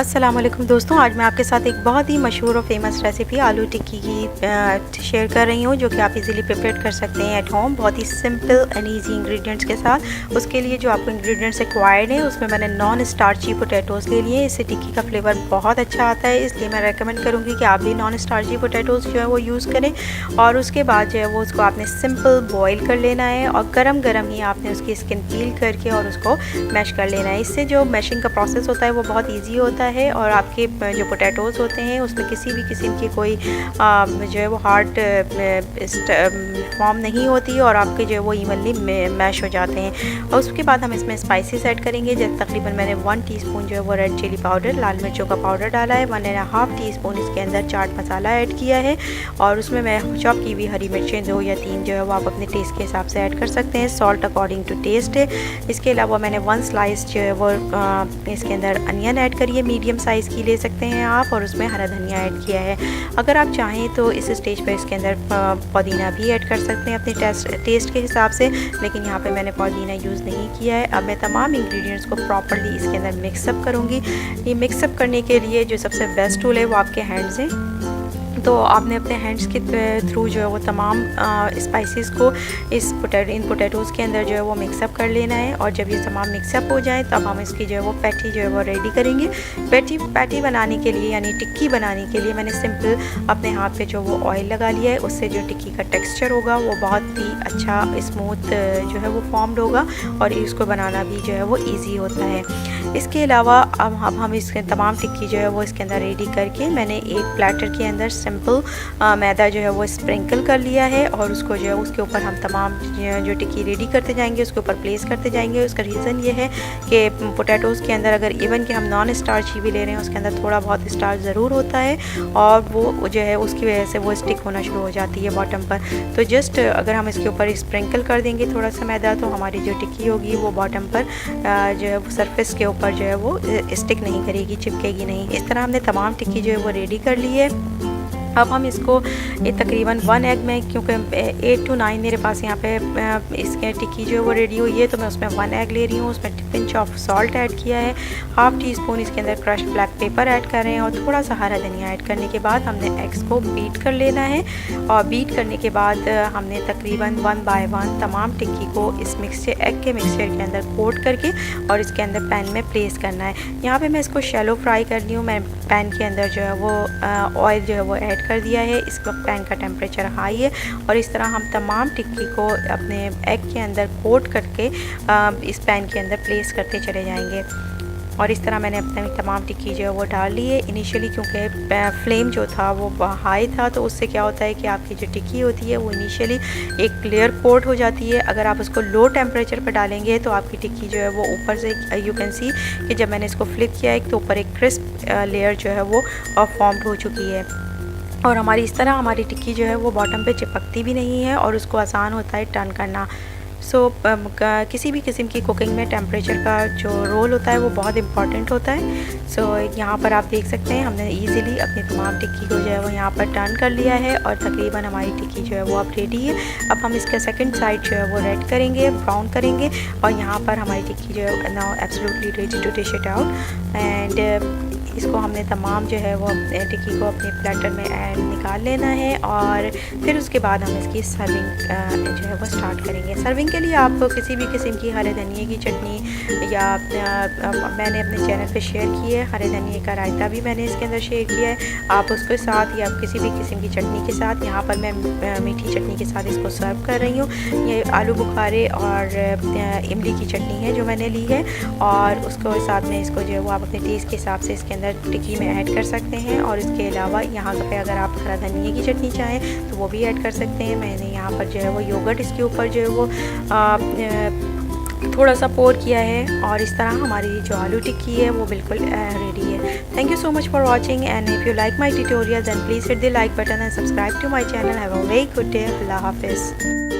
अस्सलाम वालेकुम दोस्तों, आज मैं आपके साथ एक बहुत ही मशहूर और फेमस रेसिपी आलू टिक्की की शेयर कर रही हूँ, जो कि आप इजीली प्रिपेयर कर सकते हैं एट होम, बहुत ही सिंपल एंड इजी इंग्रेडिएंट्स के साथ। उसके लिए जो आपको इंग्रेडिएंट्स रिक्वायर्ड है, उसमें मैंने नॉन स्टार्ची पोटैटोज़ ले लिए। इससे टिक्की का फ्लेवर बहुत अच्छा आता है, इसलिए मैं रेकमेंड करूँगी कि आप भी नॉन स्टार्ची पोटैटोज़ जो है वो यूज़ करें। और उसके बाद जो है वो उसको आपने सिंपल बॉयल कर लेना है और गरम गरम ही आपने उसकी स्किन पील करके और उसको मैश कर लेना है। इससे जो मैशिंग का प्रोसेस होता है वो बहुत ईजी होता है और आपके जो पोटैटोज़ होते हैं उसमें किसी भी किस्म की कोई जो है वो हार्ड फॉर्म नहीं होती और आपके जो है वो इवनली मैश हो जाते हैं। और उसके बाद हम इसमें स्पाइसेस ऐड करेंगे। जैसे तकरीबन मैंने 1 टीस्पून जो है वो रेड चिली पाउडर, लाल मिर्चों का पाउडर डाला है। 1.5 टीस्पून इसके अंदर चाट मसाला ऐड किया है और उसमें मैं चॉप की हुई हरी मिर्चें 2 या 3 जो है वो आप अपने टेस्ट के हिसाब से ऐड कर सकते हैं। सॉल्ट अकॉर्डिंग टू टेस्ट है। इसके अलावा मैंने 1 स्लाइस जो है वो इसके अंदर अनियन ऐड करिए, मीडियम साइज़ की ले सकते हैं आप, और उसमें हरा धनिया ऐड किया है। अगर आप चाहें तो इस स्टेज पर इसके अंदर पुदीना भी ऐड कर सकते हैं अपने टेस्ट के हिसाब से, लेकिन यहाँ पे मैंने पुदीना यूज़ नहीं किया है। अब मैं तमाम इंग्रेडिएंट्स को प्रॉपर्ली इसके अंदर मिक्सअप करूँगी। ये मिक्सअप करने के लिए जो सबसे बेस्ट टूल है वो आपके हैंड्स हैं, तो आपने अपने हैंड्स के थ्रू जो है वो तमाम स्पाइसेस को इन पोटैटोज़ के अंदर जो है वो मिक्सअप कर लेना है। और जब ये तमाम मिक्सअप हो जाए तब हम इसकी जो है वो पैटी जो है वो रेडी करेंगे। पैटी बनाने के लिए यानी टिक्की बनाने के लिए मैंने सिंपल अपने हाथ पे जो वो ऑयल लगा लिया है। उससे जो टिक्की का टेक्सचर होगा वो बहुत ही अच्छा स्मूथ जो है वो फॉर्म्ड होगा और इसको बनाना भी जो है वो ईजी होता है। इसके अलावा अब हम इसके तमाम टिक्की जो है वो इसके अंदर रेडी करके मैंने एक प्लेटर के अंदर सिंपल मैदा जो है वो स्प्रिंकल कर लिया है और उसको जो है उसके ऊपर हम तमाम जो टिक्की रेडी करते जाएंगे उसके ऊपर प्लेस करते जाएंगे। उसका रीज़न ये है कि पोटैटोज़ के अंदर अगर इवन कि हम नॉन स्टार्च भी ले रहे हैं उसके अंदर थोड़ा बहुत स्टार्च ज़रूर होता है और वो जो है उसकी वजह से वो स्टिक होना शुरू हो जाती है बॉटम पर। तो जस्ट अगर हम इसके ऊपर स्प्रिंकल कर देंगे थोड़ा सा मैदा, तो हमारी जो टिक्की होगी वो बॉटम पर जो है वो सरफेस के ऊपर जो है वो स्टिक नहीं करेगी, चिपकेगी नहीं। इस तरह हमने तमाम टिक्की जो है वो रेडी कर ली है। अब हम इसको तकरीबन 1 एग में, क्योंकि 8 to 9 मेरे पास यहाँ पे इसके टिक्की जो है वो रेडी हुई है, तो मैं उसमें 1 एग ले रही हूँ। उसमें पिंच ऑफ सॉल्ट ऐड किया है, 1/2 टीस्पून इसके अंदर क्रश्ड ब्लैक पेपर ऐड कर रहे हैं और थोड़ा सा हरा धनिया ऐड करने के बाद हमने एग्स को बीट कर लेना है। और बीट करने के बाद हमने तकरीबन 1 by 1 तमाम टिक्की को इस एग के मिक्सचर के अंदर कोट करके और इसके अंदर पैन में प्लेस करना है। यहाँ पर मैं इसको शैलो फ्राई कर ली हूँ। मैं पैन के अंदर जो है वो ऑयल जो है वो ऐड कर दिया है। इस वक्त पैन का टेम्परेचर हाई है और इस तरह हम तमाम टिक्की को अपने एग के अंदर कोट करके इस पैन के अंदर प्लेस करते चले जाएंगे। और इस तरह मैंने अपनी तमाम टिक्की जो है वो डाल ली है। इनिशियली क्योंकि फ्लेम जो था वो हाई था, तो उससे क्या होता है कि आपकी जो टिक्की होती है वो इनिशियली एक लेयर कोट हो जाती है। अगर आप उसको लो टेम्परेचर पर डालेंगे तो आपकी टिक्की जो है वो ऊपर से यू कैन सी कि जब मैंने इसको फ्लिप किया है तो ऊपर एक क्रिस्प लेयर जो है वो फॉर्म्ड हो चुकी है और हमारी इस तरह हमारी टिक्की जो है वो बॉटम पे चिपकती भी नहीं है और उसको आसान होता है टर्न करना। किसी भी किस्म की कुकिंग में टेम्परेचर का जो रोल होता है वो बहुत इंपॉर्टेंट होता है। यहाँ पर आप देख सकते हैं हमने इजीली अपनी तमाम टिक्की को जो है वो यहाँ पर टर्न कर लिया है और तकरीबन हमारी टिक्की जो है वो अब रेडी है। अब हम इसका सेकंड साइड जो है वो रेड करेंगे, ब्राउन करेंगे और यहाँ पर हमारी टिक्की जो है now absolutely ready to dish it out. And इसको हमने तमाम जो है वो टिक्की को अपने प्लेटर में निकाल लेना है और फिर उसके बाद हम इसकी सर्विंग जो है वो स्टार्ट करेंगे। सर्विंग के लिए आप किसी भी किस्म की हरे धनिए की चटनी या मैंने अपने चैनल पे शेयर की है, हरे धनिए का रायता भी मैंने इसके अंदर शेयर किया है। आप उसके साथ या किसी भी किस्म की चटनी के साथ, यहाँ पर मैं मीठी चटनी के साथ इसको सर्व कर रही हूँ। ये आलू बुखारे और इमली की चटनी है जो मैंने ली है और उसको साथ में इसको जो है वो आप अपने टेस्ट के हिसाब से इसके अंदर टिक्की में ऐड कर सकते हैं। और इसके अलावा यहाँ पे अगर आप हरा धनिए की चटनी चाहें तो वो भी ऐड कर सकते हैं। मैंने यहाँ पर जो है वो योगर्ट इसके ऊपर जो है वो थोड़ा सा पोर किया है और इस तरह हमारी जो आलू टिक्की है वो बिल्कुल रेडी है। Thank you so much for watching and if you like my tutorial then please hit the like button and subscribe to my channel. Have a very good day. अल्लाह हाफिज़।